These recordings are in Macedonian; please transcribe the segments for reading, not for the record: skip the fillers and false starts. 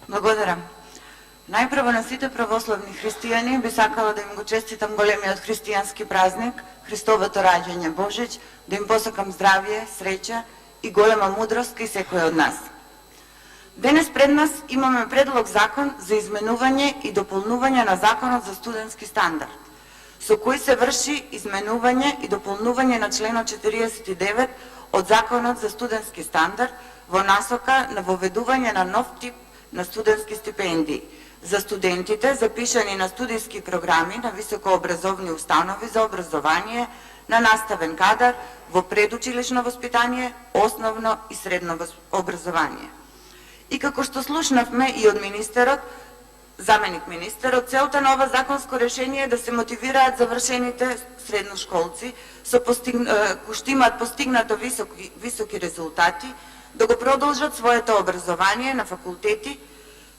Благодарам. Најпрво на сите православни христијани би сакала да им го честитам големиот христијански празник, Христовото раѓање Божич, да им посакам здравје, среќа и голема мудрост кај секој од нас. Денес пред нас имаме предлог закон за изменување и дополнување на Законот за студентски стандард, со кој се врши изменување и дополнување на членот 49 од Законот за студентски стандард во насока на воведување на нов тип на студентски стипендии за студентите запишани на студиски програми на високообразовни установи за образование на наставен кадар во предучилишно воспитание, основно и средно образование. И како што слушнавме и од министерот, заменик министерот, целта на ова законско решение е да се мотивираат завршените средношколци кои што имаат постигнато високи резултати да го продолжат своето образование на факултети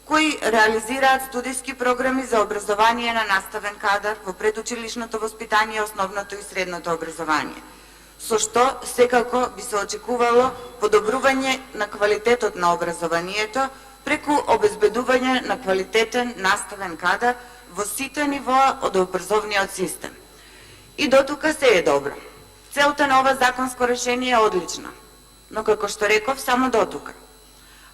кои реализираат студиски програми за образование на наставен кадар во предучилишното воспитание, основното и средното образование, со што секако би се очекувало подобрување на квалитетот на образованието преку обезбедување на квалитетен наставен кадар во сите нивоа од образовниот систем. И дотука се е добро. Целта на ова законско решение е одлична, но како што реков, само дотука.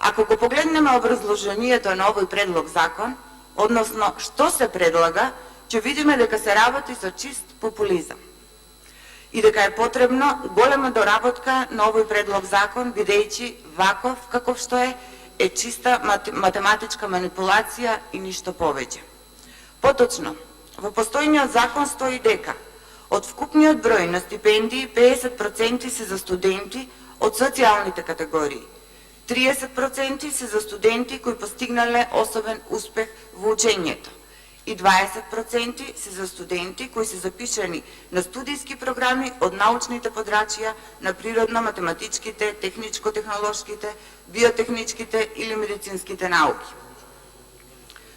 Ако го погледнеме образложението на овој предлог закон, односно што се предлага, ќе видиме дека се работи со чист популизам. И дека е потребно голема доработка на овој предлог закон, бидејќи ваков каков што е чиста математичка манипулација и ништо повеќе. Поточно, во постојниот закон стои дека од вкупниот број на стипендии 50% се за студенти од социјалните категории, 30% се за студенти кои постигнале особен успех во учењето и 20% се за студенти кои се запишани на студиски програми од научните подрачја на природно-математичките, техничко-технолошките, биотехничките или медицинските науки.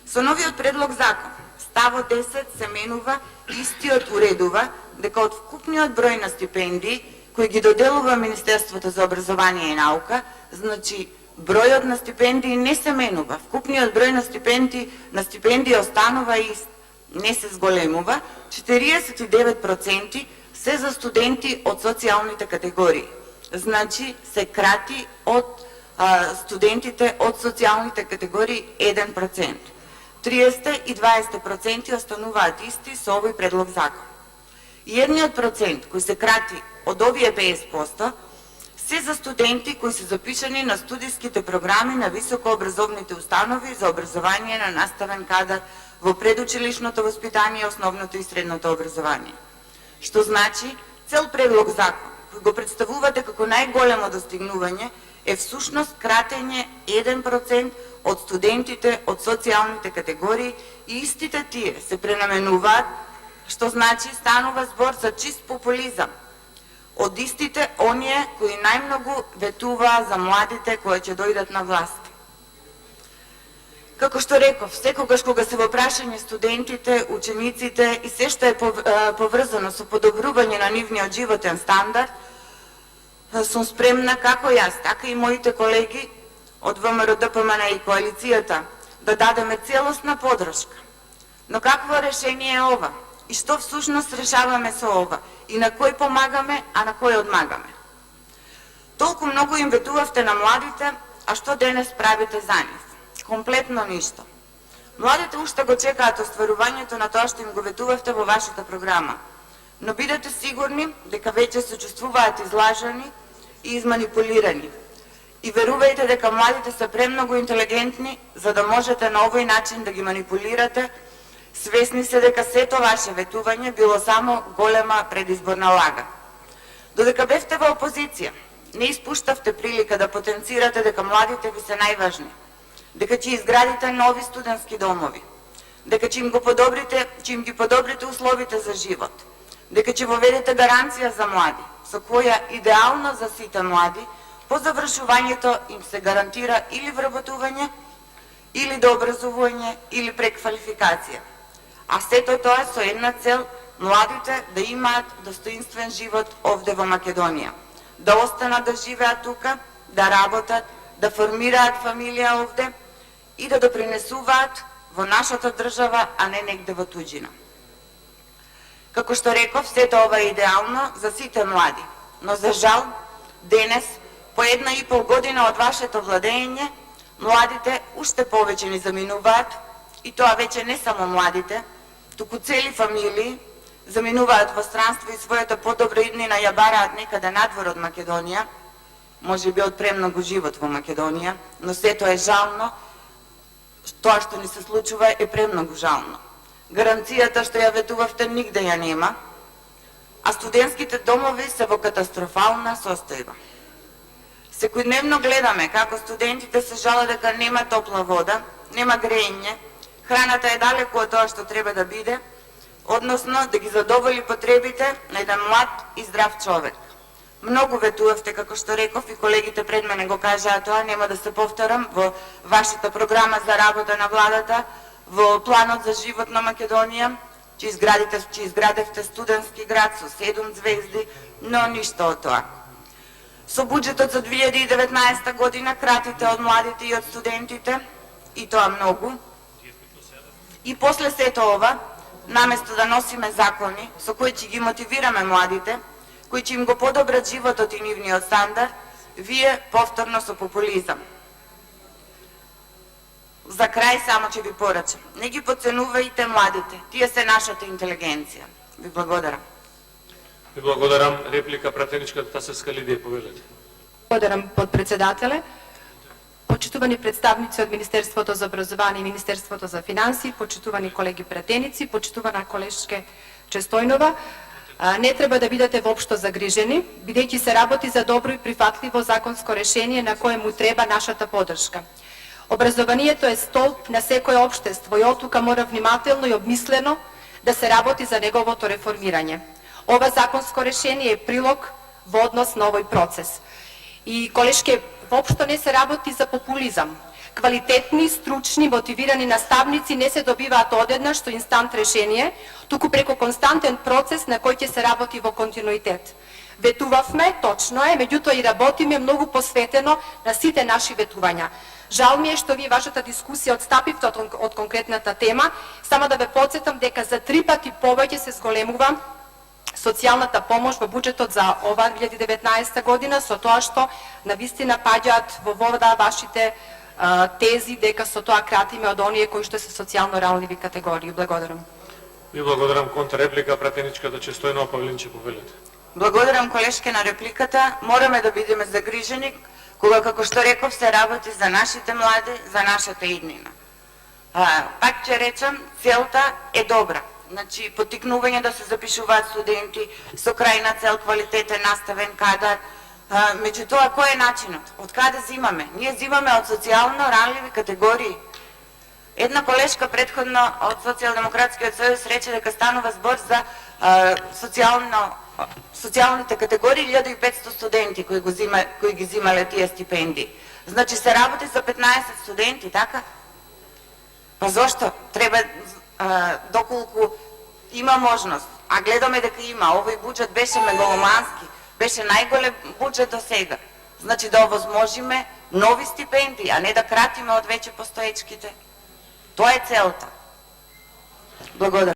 Со новиот предлог закон, ставот 10 се менува, истиот уредува дека од вкупниот број на стипендии кои ги доделува Министерството за образование и наука, значи бројот на стипендии не се менува, вкупниот број на стипендии останува ист, не се зголемува, 49% се за студенти од социјалните категории. Значи се крати од студентите од социјалните категории 1%. 30 и 20% остануваат исти со овој предлог закон. И едниот процент кој се крати од овие 50% се за студенти кои се запишани на студиските програми на високообразовните установи за образование на наставен кадар во предучилишното воспитание, основното и средното образование. Што значи, цел предлог закон, кој го представувате како најголемо достигнување, е всушност кратење 1% од студентите од социјалните категории и истите тие се пренаменуваат, што значи станува збор за чист популизам од истите оние кои најмногу ветуваа за младите кои ќе дојдат на власт. Како што реков, секогаш кога се во прашање студентите, учениците и се што е поврзано со подобрување на нивниот животен стандард, сум спремна како јас, така и моите колеги од ВМРО ДПМН и коалицијата да дадеме целосна подршка. Но какво решение е ова? И што всушност решаваме со ова? И на кој помагаме, а на кој одмагаме? Толку многу им ветувавте на младите, а што денес правите за нив? Комплетно ништо. Младите уште го чекаат остварувањето на тоа што им го ветувавте во вашата програма. Но бидете сигурни дека веќе се чувствуваат излажани и изманипулирани. И верувајте дека младите се премногу интелигентни за да можете на овој начин да ги манипулирате. Свесни се дека сето ваше ветување било само голема предизборна лага. Додека бевте во опозиција, не испуштавте прилика да потенцирате дека младите ви се најважни, дека ќе изградите нови студентски домови, дека ќе им ги подобрите условите за живот, дека ќе воведете гаранција за млади, со која идеално за сите млади по завршувањето им се гарантира или вработување, или дообразување, или преквалификација. А сето тоа со една цел – младите да имаат достоинствен живот овде во Македонија, да останат да живеат тука, да работат, да формираат фамилија овде и да допринесуваат во нашата држава, а не негде во туѓина. Како што реков, сето ова е идеално за сите млади, но за жал, денес, по 1,5 година од вашето владење, младите уште повеќе ни заминуваат, и тоа веќе не само младите, туку цели фамилии заминуваат во странство и својата подобра иднина ја бараат некаде надвор од Македонија, може би од премногу живот во Македонија, но сето е жално, тоа што ни се случува е премногу жално. Гаранцијата што ја ветувавте нигде ја нема, а студентските домови се во катастрофална состојба. Секојдневно гледаме како студентите се жалат дека нема топла вода, нема грејење, храната е далеку од тоа што треба да биде, односно да ги задоволи потребите на еден млад и здрав човек. Многу ветувавте, како што реков и колегите пред мене го кажаа тоа, нема да се повторам, во вашата програма за работа на владата, во планот за живот на Македонија, че изградевте студентски град со 7 звезди, но ништо од тоа. Со буџетот за 2019 година кратите од младите и од студентите, и тоа многу. И после сето ова, наместо да носиме закони со кои ќе ги мотивираме младите, кои ќе им го подобрат животот и нивниот стандард, вие повторно со популизам. За крај само ќе ви порачам. Не ги подценувајте младите. Тие се нашата интелигенција. Ви благодарам. Ви благодарам. Реплика пратеничката Тасевска Лидија, повелете. Благодарам, подпредседателе. Почитувани представници од Министерството за образование и Министерството за финансии, почитувани колеги пратеници, почитувана колешке Честојнова, не треба да бидете воопшто загрижени, бидејќи се работи за добро и прифатливо законско решение на кое му треба нашата поддршка. Образованието е столб на секое општество и оттука мора внимателно и обмислено да се работи за неговото реформирање. Ова законско решение е прилог во однос на овој процес. И колешке, воопшто не се работи за популизам. Квалитетни, стручни, мотивирани наставници не се добиваат одеднаш со инстант решение, туку преку константен процес на кој ќе се работи во континуитет. Ветувавме, точно е, меѓутоа и работиме многу посветено на сите наши ветувања. Жал ми е што вие вашата дискусија одстапивте од конкретната тема, само да ве подсетам дека за 3 пати повеќе се зголемува социјалната помош во буџетот за ова 2019 година, со тоа што навистина паѓаат во вода вашите тези дека со тоа кратиме од оние кои што се социјално ранливи категории. Благодарам. Ви благодарам. Контрреплика пратеничката Честојнова, Павлинче, повелете. Благодарам, колешке, на репликата. Мораме да бидеме загрижени кога, како што реков, се работи за нашите млади, за нашата иднина. Пак ќе речам, целта е добра. Значи, потикнување да се запишуваат студенти со крајна цел квалитетен наставен кадар. Меѓутоа, кој е начинот? Од каде зимаме? Ние зимаме од социјално ранливи категории. Една колешка предходно од Социјалдемократскиот сојуз рече дека станува збор за социјалните категории 1500 студенти кои ги зимале тие стипендии. Значи се работи за 15 студенти, така? Па зошто? Треба доколку има можност, а гледаме дека има, овој буџет беше мегаломански, беше најголем буџет до сега. Значи да овозможиме нови стипендии, а не да кратиме од веќе постоечките. Тоа е целта. Благодарам.